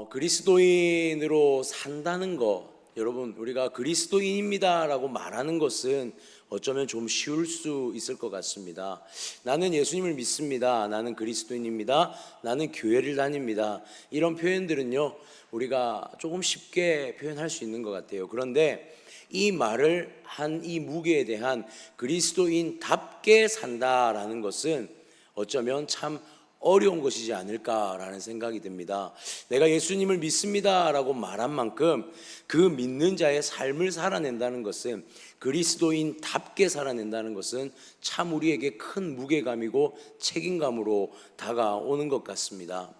그리스도인으로 산다는 거, 여러분, 우리가 그리스도인입니다라고 말하는 것은 어쩌면 좀 쉬울 수 있을 것 같습니다. 나는 예수님을 믿습니다. 나는 그리스도인입니다. 나는 교회를 다닙니다. 이런 표현들은요, 우리가 조금 쉽게 표현할 수 있는 것 같아요. 그런데 이 말을 한 이 무게에 대한 그리스도인답게 산다라는 것은 어쩌면 참 어려운 것이지 않을까라는 생각이 듭니다. 내가 예수님을 믿습니다라고 말한 만큼 그 믿는 자의 삶을 살아낸다는 것은, 그리스도인답게 살아낸다는 것은 참 우리에게 큰 무게감이고 책임감으로 다가오는 것 같습니다.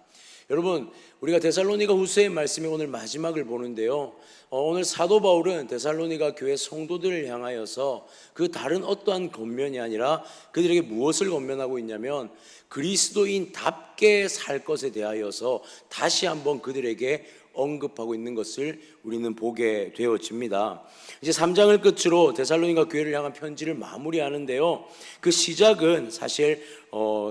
여러분, 우리가 데살로니가 후서의 말씀의 오늘 마지막을 보는데요, 오늘 사도 바울은 데살로니가 교회 성도들을 향하여서 그 다른 어떠한 권면이 아니라 그들에게 무엇을 권면하고 있냐면 그리스도인답게 살 것에 대하여서 다시 한번 그들에게 언급하고 있는 것을 우리는 보게 되어집니다. 이제 3장을 끝으로 데살로니가 교회를 향한 편지를 마무리하는데요, 그 시작은 사실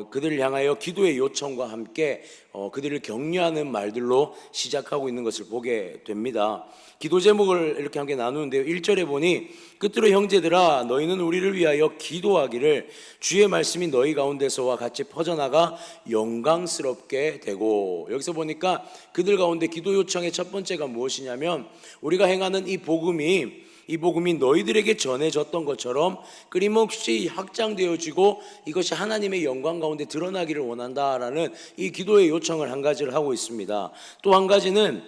그들을 향하여 기도의 요청과 함께 그들을 격려하는 말들로 시작하고 있는 것을 보게 됩니다. 기도 제목을 이렇게 함께 나누는데요, 1절에 보니 끝으로 형제들아 너희는 우리를 위하여 기도하기를 주의 말씀이 너희 가운데서와 같이 퍼져나가 영광스럽게 되고, 여기서 보니까 그들 가운데 기도 요청의 첫 번째가 무엇이냐면 우리가 행하는 이 복음이 너희들에게 전해졌던 것처럼 끊임없이 확장되어지고 이것이 하나님의 영광 가운데 드러나기를 원한다라는 이 기도의 요청을 한 가지를 하고 있습니다. 또 한 가지는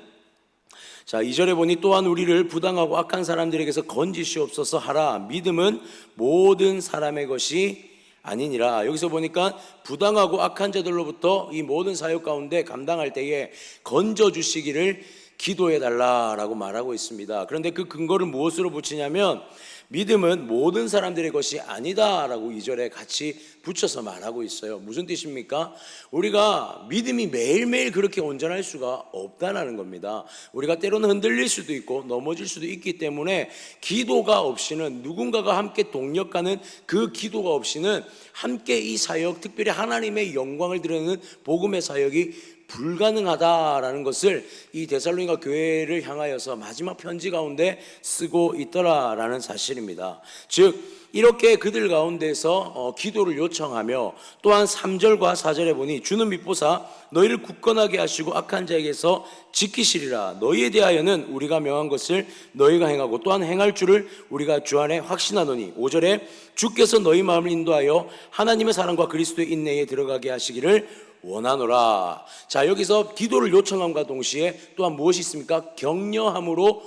2절에 보니 또한 우리를 부당하고 악한 사람들에게서 건지시옵소서 하라. 믿음은 모든 사람의 것이 아니니라. 여기서 보니까 부당하고 악한 자들로부터 이 모든 사역 가운데 감당할 때에 건져주시기를 기도해달라라고 말하고 있습니다. 그런데 그 근거를 무엇으로 붙이냐면 믿음은 모든 사람들의 것이 아니다라고 2절에 같이 붙여서 말하고 있어요. 무슨 뜻입니까? 우리가 믿음이 매일매일 그렇게 온전할 수가 없다는 겁니다. 우리가 때로는 흔들릴 수도 있고 넘어질 수도 있기 때문에 기도가 없이는, 누군가가 함께 동력하는 그 기도가 없이는 함께 이 사역, 특별히 하나님의 영광을 드러내는 복음의 사역이 불가능하다라는 것을 이 데살로니가 교회를 향하여서 마지막 편지 가운데 쓰고 있더라라는 사실입니다. 즉 이렇게 그들 가운데서 기도를 요청하며, 또한 3절과 4절에 보니 주는 믿보사 너희를 굳건하게 하시고 악한 자에게서 지키시리라. 너희에 대하여는 우리가 명한 것을 너희가 행하고 또한 행할 줄을 우리가 주 안에 확신하노니. 5절에 주께서 너희 마음을 인도하여 하나님의 사랑과 그리스도의 인내에 들어가게 하시기를 원하노라. 자, 여기서 기도를 요청함과 동시에 또한 무엇이 있습니까? 격려함으로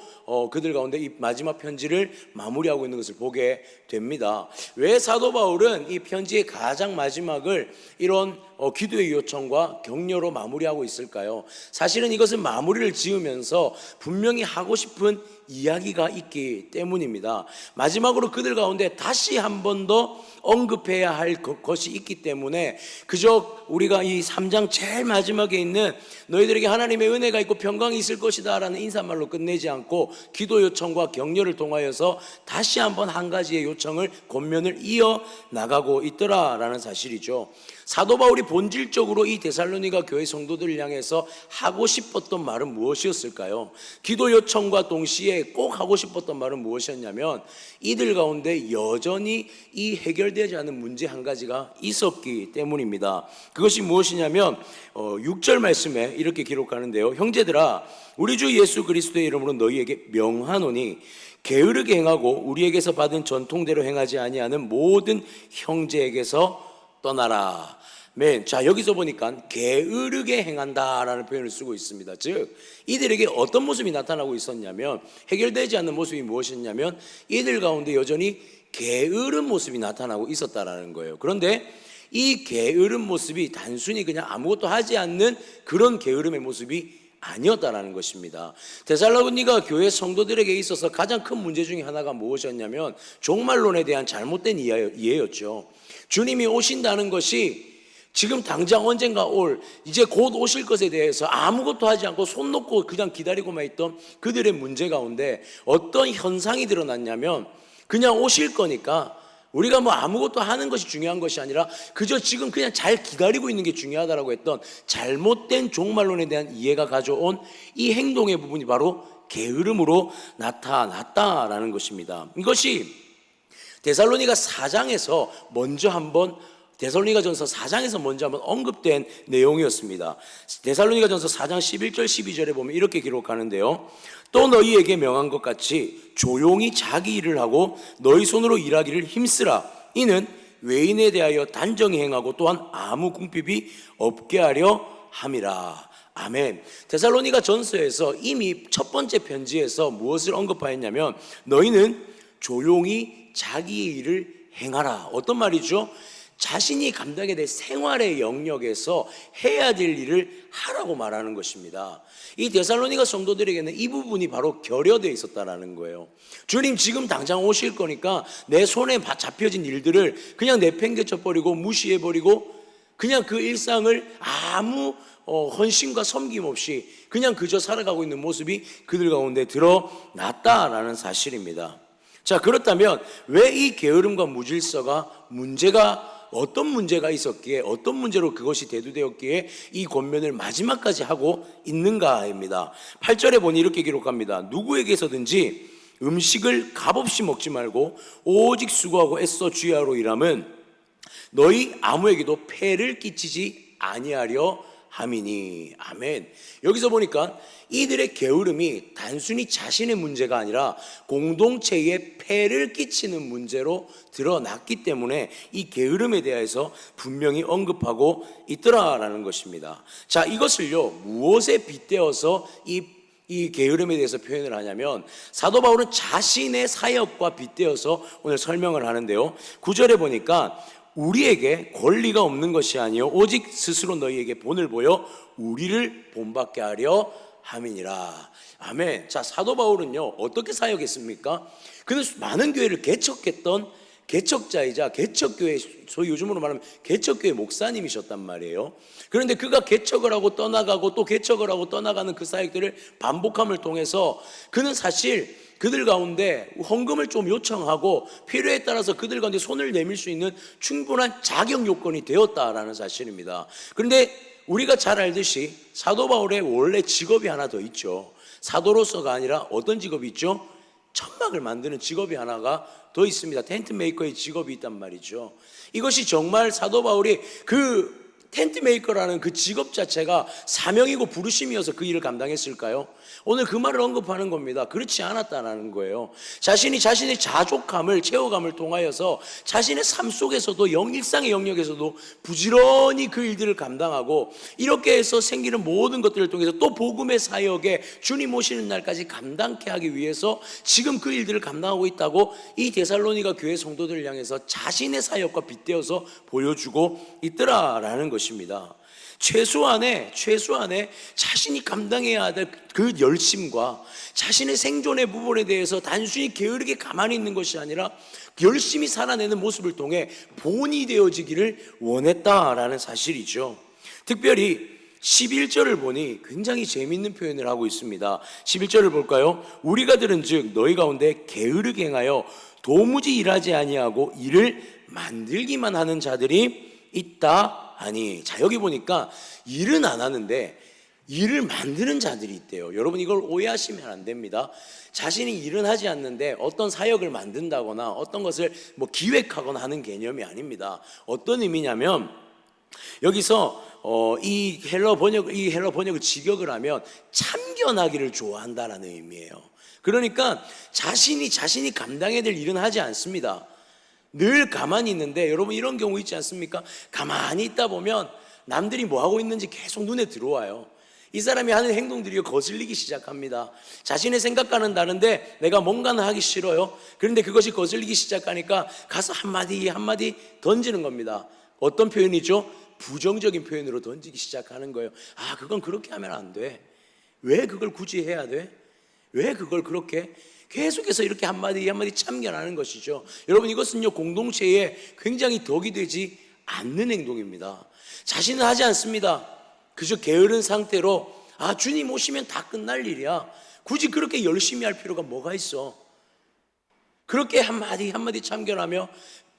그들 가운데 이 마지막 편지를 마무리하고 있는 것을 보게 됩니다. 왜 사도 바울은 이 편지의 가장 마지막을 이런 기도의 요청과 격려로 마무리하고 있을까요? 사실은 이것은 마무리를 지으면서 분명히 하고 싶은 이야기가 있기 때문입니다. 마지막으로 그들 가운데 다시 한 번 더 언급해야 할 것이 있기 때문에 그저 우리가 이 3장 제일 마지막에 있는 너희들에게 하나님의 은혜가 있고 평강이 있을 것이다 라는 인사말로 끝내지 않고 기도 요청과 격려를 통하여서 다시 한번 한 가지의 요청을, 권면을 이어나가고 있더라라는 사실이죠. 사도 바울이 본질적으로 이 데살로니가 교회 성도들을 향해서 하고 싶었던 말은 무엇이었을까요? 기도 요청과 동시에 꼭 하고 싶었던 말은 무엇이었냐면 이들 가운데 여전히 이 해결되지 않은 문제 한 가지가 있었기 때문입니다. 그것이 무엇이냐면 6절 말씀에 이렇게 기록하는데요, 형제들아 우리 주 예수 그리스도의 이름으로 너희에게 명하노니 게으르게 행하고 우리에게서 받은 전통대로 행하지 아니하는 모든 형제에게서 떠나라. 자, 여기서 보니까 게으르게 행한다라는 표현을 쓰고 있습니다. 즉 이들에게 어떤 모습이 나타나고 있었냐면, 해결되지 않는 모습이 무엇이었냐면 이들 가운데 여전히 게으른 모습이 나타나고 있었다라는 거예요. 그런데 이 게으른 모습이 단순히 그냥 아무것도 하지 않는 그런 게으름의 모습이 아니었다라는 것입니다. 데살로니가 교회 성도들에게 있어서 가장 큰 문제 중에 하나가 무엇이었냐면 종말론에 대한 잘못된 이해였죠. 주님이 오신다는 것이 지금 당장 언젠가 이제 곧 오실 것에 대해서 아무것도 하지 않고 손 놓고 그냥 기다리고만 있던 그들의 문제 가운데 어떤 현상이 드러났냐면, 그냥 오실 거니까 우리가 뭐 아무것도 하는 것이 중요한 것이 아니라 그저 지금 그냥 잘 기다리고 있는 게 중요하다라고 했던 잘못된 종말론에 대한 이해가 가져온 이 행동의 부분이 바로 게으름으로 나타났다라는 것입니다. 이것이 데살로니가 4장에서 먼저 한번 데살로니가전서 4장에서 먼저 한번 언급된 내용이었습니다. 데살로니가전서 4장 11절 12절에 보면 이렇게 기록하는데요. 또 너희에게 명한 것 같이 조용히 자기 일을 하고 너희 손으로 일하기를 힘쓰라. 이는 외인에 대하여 단정히 행하고 또한 아무 궁핍이 없게 하려 함이라. 아멘. 데살로니가 전서에서 이미 첫 번째 편지에서 무엇을 언급하였냐면 너희는 조용히 자기의 일을 행하라. 어떤 말이죠? 자신이 감당해야 될 생활의 영역에서 해야 될 일을 하라고 말하는 것입니다. 이 데살로니가 성도들에게는 이 부분이 바로 결여되어 있었다는 거예요. 주님 지금 당장 오실 거니까 내 손에 잡혀진 일들을 그냥 내팽개쳐버리고 무시해버리고 그냥 그 일상을 아무 헌신과 섬김 없이 그냥 그저 살아가고 있는 모습이 그들 가운데 드러났다라는 사실입니다. 자, 그렇다면 왜 이 게으름과 무질서가 어떤 문제가 있었기에 어떤 문제로 그것이 대두되었기에 이 권면을 마지막까지 하고 있는가입니다. 8절에 보니 이렇게 기록합니다. 누구에게서든지 음식을 값없이 먹지 말고 오직 수고하고 애써 주야로 일함은 너희 아무에게도 폐를 끼치지 아니하려 함이니. 아멘. 여기서 보니까 이들의 게으름이 단순히 자신의 문제가 아니라 공동체에 폐를 끼치는 문제로 드러났기 때문에 이 게으름에 대해서 분명히 언급하고 있더라라는 것입니다. 자, 이것을요 무엇에 빗대어서 이 게으름에 대해서 표현을 하냐면 사도 바울은 자신의 사역과 빗대어서 오늘 설명을 하는데요. 9절에 보니까 우리에게 권리가 없는 것이 아니요 오직 스스로 너희에게 본을 보여 우리를 본받게 하려 함이니라. 아멘. 자, 사도 바울은요 어떻게 사역했습니까? 그는 많은 교회를 개척했던 개척자이자 개척교회, 소위 요즘으로 말하면 개척교회 목사님이셨단 말이에요. 그런데 그가 개척을 하고 떠나가고 또 개척을 하고 떠나가는 그 사역들을 반복함을 통해서 그는 사실 그들 가운데 헌금을 좀 요청하고 필요에 따라서 그들 가운데 손을 내밀 수 있는 충분한 자격 요건이 되었다라는 사실입니다. 그런데 우리가 잘 알듯이 사도 바울의 원래 직업이 하나 더 있죠. 사도로서가 아니라 어떤 직업이 있죠? 천막을 만드는 직업이 하나가 더 있습니다. 텐트 메이커의 직업이 있단 말이죠. 이것이 정말 사도 바울이 그 텐트 메이커라는 그 직업 자체가 사명이고 부르심이어서 그 일을 감당했을까요? 오늘 그 말을 언급하는 겁니다. 그렇지 않았다는 거예요. 자신의 자족감을, 채워감을 통하여서 자신의 삶 속에서도 일상의 영역에서도 부지런히 그 일들을 감당하고 이렇게 해서 생기는 모든 것들을 통해서 또 복음의 사역에 주님 오시는 날까지 감당케 하기 위해서 지금 그 일들을 감당하고 있다고 이 데살로니가 교회 성도들을 향해서 자신의 사역과 빗대어서 보여주고 있더라라는 것입니다. 최소한의 자신이 감당해야 될 그 열심과 자신의 생존의 부분에 대해서 단순히 게으르게 가만히 있는 것이 아니라 열심히 살아내는 모습을 통해 본이 되어지기를 원했다라는 사실이죠. 특별히 11절을 보니 굉장히 재미있는 표현을 하고 있습니다. 11절을 볼까요? 우리가 들은즉 너희 가운데 게으르게 행하여 도무지 일하지 아니하고 일을 만들기만 하는 자들이 있다 하니. 자, 여기 보니까 일은 안 하는데 일을 만드는 자들이 있대요. 여러분 이걸 오해하시면 안 됩니다. 자신이 일은 하지 않는데 어떤 사역을 만든다거나 어떤 것을 기획하거나 하는 개념이 아닙니다. 어떤 의미냐면 여기서 이 헬러 번역을 직역을 하면 참견하기를 좋아한다라는 의미예요. 그러니까 자신이 감당해야 될 일은 하지 않습니다. 늘 가만히 있는데 여러분 이런 경우 있지 않습니까? 가만히 있다 보면 남들이 뭐 하고 있는지 계속 눈에 들어와요. 이 사람이 하는 행동들이 거슬리기 시작합니다. 자신의 생각과는 다른데 내가 뭔가는 하기 싫어요. 그런데 그것이 거슬리기 시작하니까 가서 한마디 던지는 겁니다. 어떤 표현이죠? 부정적인 표현으로 던지기 시작하는 거예요. 아, 그건 그렇게 하면 안 돼. 왜 그걸 굳이 해야 돼? 왜 그걸 그렇게? 계속해서 이렇게 한마디 참견하는 것이죠. 여러분 이것은요 공동체에 굉장히 덕이 되지 않는 행동입니다. 자신은 하지 않습니다. 그저 게으른 상태로 주님 오시면 다 끝날 일이야. 굳이 그렇게 열심히 할 필요가 뭐가 있어? 그렇게 한마디 참견하며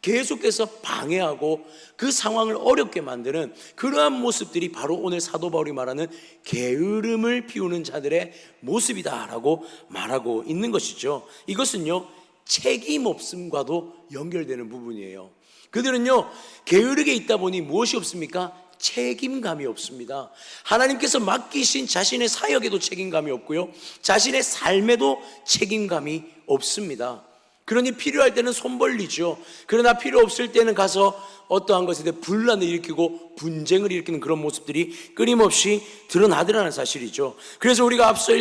계속해서 방해하고 그 상황을 어렵게 만드는 그러한 모습들이 바로 오늘 사도 바울이 말하는 게으름을 피우는 자들의 모습이다라고 말하고 있는 것이죠. 이것은요, 책임 없음과도 연결되는 부분이에요. 그들은요, 게으르게 있다 보니 무엇이 없습니까? 책임감이 없습니다. 하나님께서 맡기신 자신의 사역에도 책임감이 없고요, 자신의 삶에도 책임감이 없습니다. 그러니 필요할 때는 손 벌리죠. 그러나 필요 없을 때는 가서 어떠한 것에 대해 분란을 일으키고 분쟁을 일으키는 그런 모습들이 끊임없이 드러나더라는 사실이죠. 그래서 우리가 앞서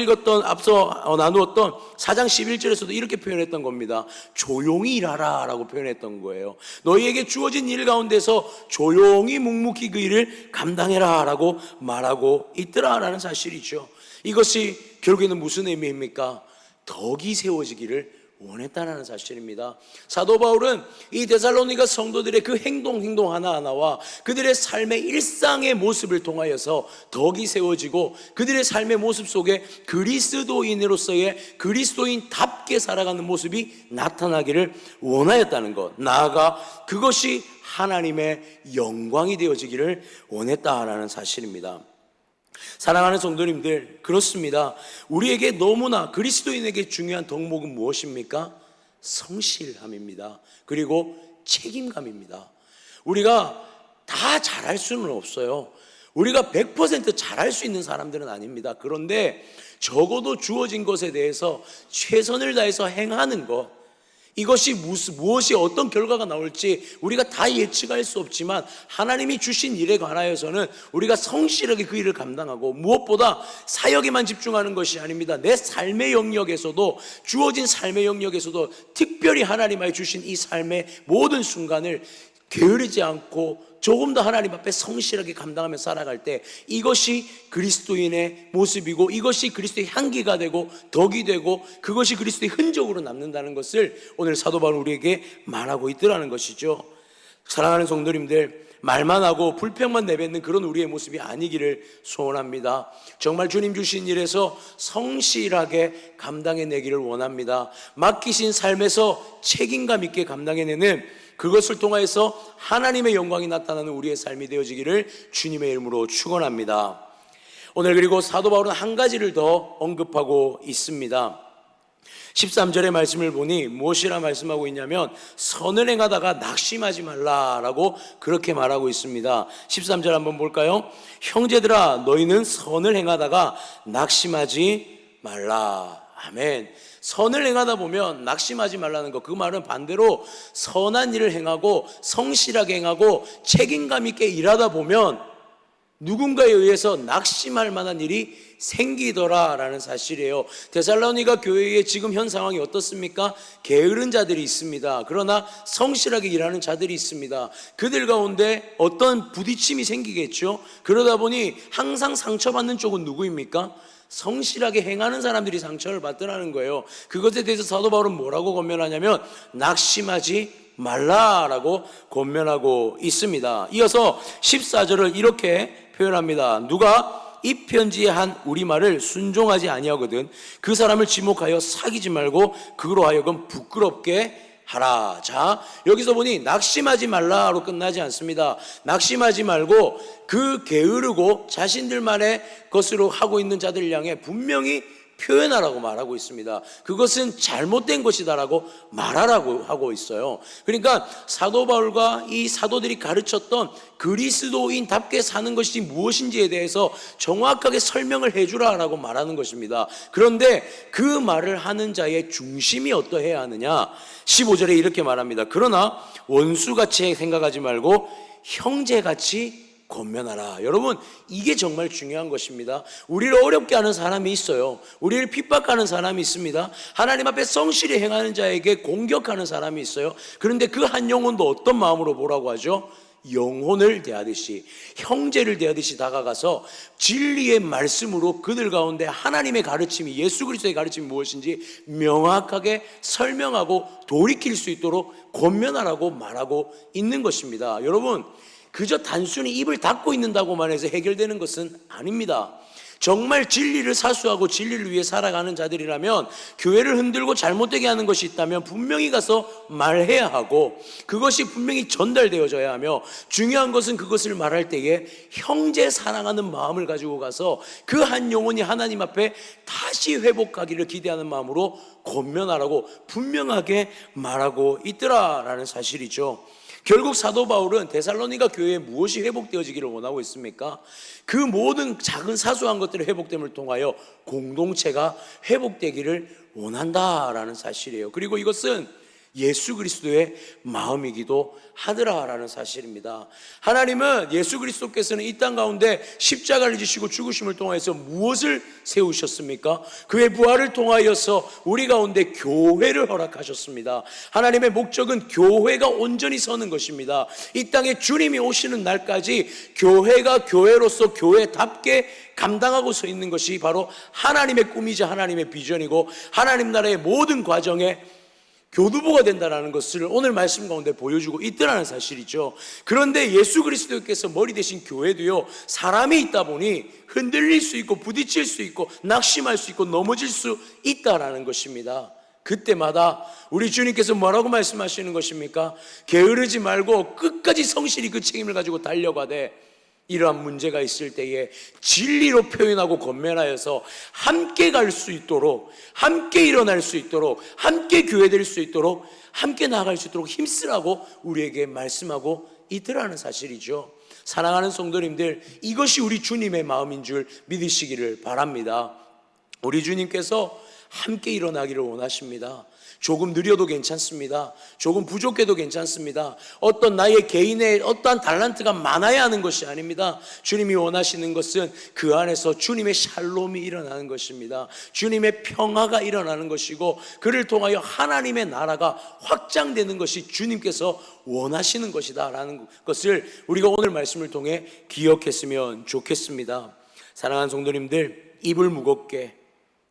나누었던 4장 11절에서도 이렇게 표현했던 겁니다. 조용히 일하라 라고 표현했던 거예요. 너희에게 주어진 일 가운데서 조용히 묵묵히 그 일을 감당해라 라고 말하고 있더라라는 사실이죠. 이것이 결국에는 무슨 의미입니까? 덕이 세워지기를 원했다는 사실입니다. 사도 바울은 이 데살로니가 성도들의 그 행동 하나하나와 그들의 삶의 일상의 모습을 통하여서 덕이 세워지고 그들의 삶의 모습 속에 그리스도인으로서의 그리스도인답게 살아가는 모습이 나타나기를 원하였다는 것, 나아가 그것이 하나님의 영광이 되어지기를 원했다라는 사실입니다. 사랑하는 성도님들, 그렇습니다. 우리에게 너무나 그리스도인에게 중요한 덕목은 무엇입니까? 성실함입니다. 그리고 책임감입니다. 우리가 다 잘할 수는 없어요. 우리가 100% 잘할 수 있는 사람들은 아닙니다. 그런데 적어도 주어진 것에 대해서 최선을 다해서 행하는 것, 이것이 무엇이 어떤 결과가 나올지 우리가 다 예측할 수 없지만 하나님이 주신 일에 관하여서는 우리가 성실하게 그 일을 감당하고, 무엇보다 사역에만 집중하는 것이 아닙니다. 내 삶의 영역에서도, 주어진 삶의 영역에서도 특별히 하나님이 주신 이 삶의 모든 순간을 게으르지 않고 조금 더 하나님 앞에 성실하게 감당하며 살아갈 때 이것이 그리스도인의 모습이고, 이것이 그리스도의 향기가 되고 덕이 되고, 그것이 그리스도의 흔적으로 남는다는 것을 오늘 사도 바울은 우리에게 말하고 있더라는 것이죠. 사랑하는 성도님들, 말만 하고 불평만 내뱉는 그런 우리의 모습이 아니기를 소원합니다. 정말 주님 주신 일에서 성실하게 감당해내기를 원합니다. 맡기신 삶에서 책임감 있게 감당해내는, 그것을 통하여서 하나님의 영광이 나타나는 우리의 삶이 되어지기를 주님의 이름으로 축원합니다. 오늘 그리고 사도 바울은 한 가지를 더 언급하고 있습니다. 13절의 말씀을 보니 무엇이라 말씀하고 있냐면, 선을 행하다가 낙심하지 말라라고 그렇게 말하고 있습니다. 13절 한번 볼까요? 형제들아, 너희는 선을 행하다가 낙심하지 말라. 아멘. 선을 행하다 보면 낙심하지 말라는 것, 그 말은 반대로 선한 일을 행하고 성실하게 행하고 책임감 있게 일하다 보면 누군가에 의해서 낙심할 만한 일이 생기더라라는 사실이에요. 데살로니가 교회의 지금 현 상황이 어떻습니까? 게으른 자들이 있습니다. 그러나 성실하게 일하는 자들이 있습니다. 그들 가운데 어떤 부딪힘이 생기겠죠. 그러다 보니 항상 상처받는 쪽은 누구입니까? 성실하게 행하는 사람들이 상처를 받더라는 거예요. 그것에 대해서 사도 바울은 뭐라고 권면하냐면 낙심하지 말라라고 권면하고 있습니다. 이어서 14절을 이렇게 표현합니다. 누가 이 편지에 한 우리말을 순종하지 아니하거든 그 사람을 지목하여 사귀지 말고 그로 하여금 부끄럽게 하라. 자, 여기서 보니 낙심하지 말라로 끝나지 않습니다. 낙심하지 말고 그 게으르고 자신들만의 것으로 하고 있는 자들 향해 분명히 표현하라고 말하고 있습니다. 그것은 잘못된 것이다라고 말하라고 하고 있어요. 그러니까 사도 바울과 이 사도들이 가르쳤던 그리스도인답게 사는 것이 무엇인지에 대해서 정확하게 설명을 해주라라고 말하는 것입니다. 그런데 그 말을 하는 자의 중심이 어떠해야 하느냐? 15절에 이렇게 말합니다. 그러나 원수같이 생각하지 말고 형제같이 권면하라. 여러분, 이게 정말 중요한 것입니다. 우리를 어렵게 하는 사람이 있어요. 우리를 핍박하는 사람이 있습니다. 하나님 앞에 성실히 행하는 자에게 공격하는 사람이 있어요. 그런데 그 한 영혼도 어떤 마음으로 보라고 하죠? 영혼을 대하듯이, 형제를 대하듯이 다가가서 진리의 말씀으로 그들 가운데 하나님의 가르침이, 예수 그리스도의 가르침이 무엇인지 명확하게 설명하고 돌이킬 수 있도록 권면하라고 말하고 있는 것입니다. 여러분, 그저 단순히 입을 닫고 있는다고만 해서 해결되는 것은 아닙니다. 정말 진리를 사수하고 진리를 위해 살아가는 자들이라면 교회를 흔들고 잘못되게 하는 것이 있다면 분명히 가서 말해야 하고 그것이 분명히 전달되어져야 하며, 중요한 것은 그것을 말할 때에 형제 사랑하는 마음을 가지고 가서 그 한 영혼이 하나님 앞에 다시 회복하기를 기대하는 마음으로 권면하라고 분명하게 말하고 있더라라는 사실이죠. 결국 사도 바울은 데살로니가 교회에 무엇이 회복되어지기를 원하고 있습니까? 그 모든 작은 사소한 것들의 회복됨을 통하여 공동체가 회복되기를 원한다라는 사실이에요. 그리고 이것은 예수 그리스도의 마음이기도 하더라라는 사실입니다. 하나님은 예수 그리스도께서는 이 땅 가운데 십자가를 지시고 죽으심을 통하여서 무엇을 세우셨습니까? 그의 부활을 통하여서 우리 가운데 교회를 허락하셨습니다. 하나님의 목적은 교회가 온전히 서는 것입니다. 이 땅에 주님이 오시는 날까지 교회가 교회로서 교회답게 감당하고 서 있는 것이 바로 하나님의 꿈이자 하나님의 비전이고 하나님 나라의 모든 과정에 교두보가 된다는 것을 오늘 말씀 가운데 보여주고 있더라는 사실이죠. 그런데 예수 그리스도께서 머리 대신 교회도요, 사람이 있다 보니 흔들릴 수 있고 부딪힐 수 있고 낙심할 수 있고 넘어질 수 있다라는 것입니다. 그때마다 우리 주님께서 뭐라고 말씀하시는 것입니까? 게으르지 말고 끝까지 성실히 그 책임을 가지고 달려가되 이러한 문제가 있을 때에 진리로 표현하고 권면하여서 함께 갈 수 있도록, 함께 일어날 수 있도록, 함께 교회될 수 있도록, 함께 나아갈 수 있도록 힘쓰라고 우리에게 말씀하고 있더라는 사실이죠. 사랑하는 성도님들, 이것이 우리 주님의 마음인 줄 믿으시기를 바랍니다. 우리 주님께서 함께 일어나기를 원하십니다. 조금 느려도 괜찮습니다. 조금 부족해도 괜찮습니다. 어떤 나의 개인의 어떠한 달란트가 많아야 하는 것이 아닙니다. 주님이 원하시는 것은 그 안에서 주님의 샬롬이 일어나는 것입니다. 주님의 평화가 일어나는 것이고 그를 통하여 하나님의 나라가 확장되는 것이 주님께서 원하시는 것이다 라는 것을 우리가 오늘 말씀을 통해 기억했으면 좋겠습니다. 사랑하는 성도님들, 입을 무겁게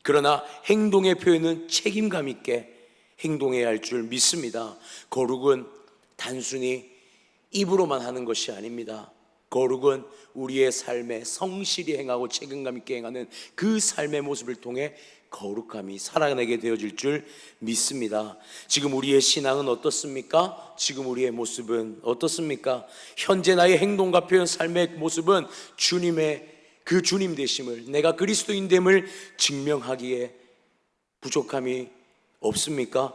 그러나 행동의 표현은 책임감 있게 행동해야 할 줄 믿습니다. 거룩은 단순히 입으로만 하는 것이 아닙니다. 거룩은 우리의 삶에 성실히 행하고 책임감 있게 행하는 그 삶의 모습을 통해 거룩함이 살아내게 되어질 줄 믿습니다. 지금 우리의 신앙은 어떻습니까? 지금 우리의 모습은 어떻습니까? 현재 나의 행동과 표현, 삶의 모습은 주님의 그 주님 되심을, 내가 그리스도인됨을 증명하기에 부족함이 없습니까?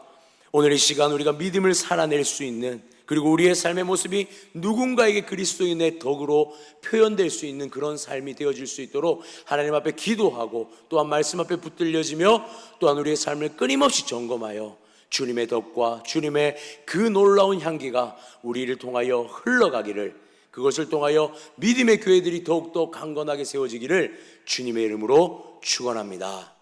오늘 이 시간 우리가 믿음을 살아낼 수 있는, 그리고 우리의 삶의 모습이 누군가에게 그리스도인의 덕으로 표현될 수 있는 그런 삶이 되어질 수 있도록 하나님 앞에 기도하고 또한 말씀 앞에 붙들려지며 또한 우리의 삶을 끊임없이 점검하여 주님의 덕과 주님의 그 놀라운 향기가 우리를 통하여 흘러가기를, 그것을 통하여 믿음의 교회들이 더욱더 강건하게 세워지기를 주님의 이름으로 축원합니다.